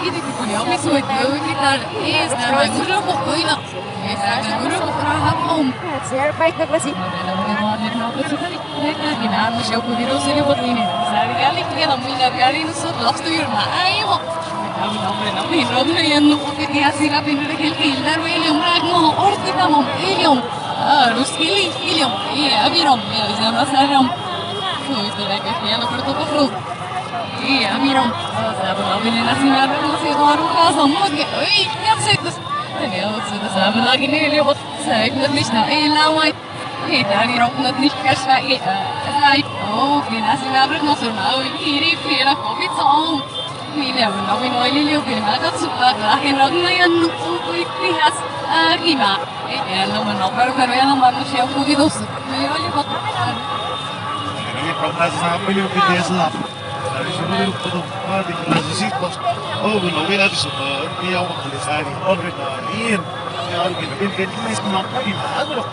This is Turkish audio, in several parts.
اليوم اسود وكتر ايه استنى grupo cuida استنى grupo trabajamos Senhor vai que você مش يوم فيروس اللي بطني قال لي كده من قال نص لاست يور ايوه ربنا ينقذ يا سيرا بين رجل كيلر ويليوم راجمو اورتيكامو اليوم روسكيلي اليوم يا ابيرم يا زما سرم فويت لك يا لو كنت بفرض يا ابيرم Sabe la señora no se va a rojar son muy que uy ya sé que tenía otro sabe la que ni le bot sabe que nicht na la mai da ni rok not nicht kasha ai oh que na se abre no se na uy iri fira coffee song ni le no mi no le le na da su pa la que no na ya no uy pihas agima no no pero ya no mando se un poquito me oye bot Ele propôs a melhor que lá. Ele falou que nas visitas, houve novidades e ao realizar o retorno, e alguém que diz que não pode nada.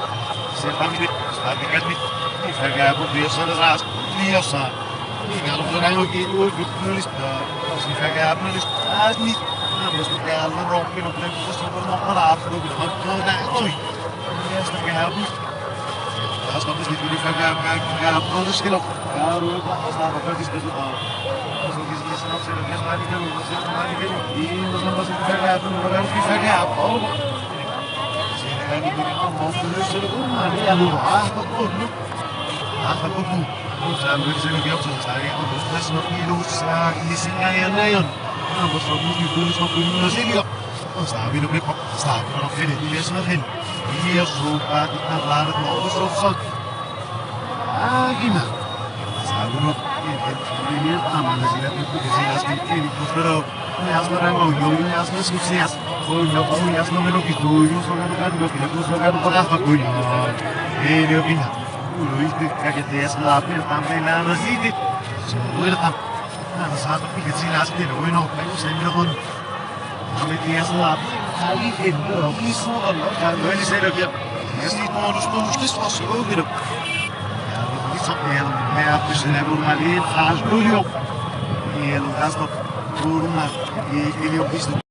Se está de cadê? E pegar o preço das raças, e eu só. E galo ganhou que o jornalista, se pegar a lista, as nisso, mas porque ela rompe no tempo, você não parar, porque não pode dar oi. E esta guerra as contas de tudo foi ganhar todos que não caro estava para isso do tal você diz que não será que mais que você mais que e nós vamos pegar no lugar que vai ganhar Paulo se ele vai vir com o fundo se ele não vai ali tudo não sabe se ele quer fazer sai os dois não queriam usar e se ganhar não você não viu tudo só por não sei não sabe no que sabe para frente isso não tem e eu sou para falar com o professor gimana sabe no ele tá mas ele é porque se as que ele procurou as não eu as não sucesso foi eu as não me que tu eu sou lugar do que eu sou lugar do para para cuidar ele eu vinha o Luiz que tem essa lá também lá no sítio segura tá não sabe que se as que não não eu sempre vou não tem essa lá ali ele isso não ele será que este todos que só se ouviram ela percebe uma ali faz barulho e ele gasta por uma e ele é visto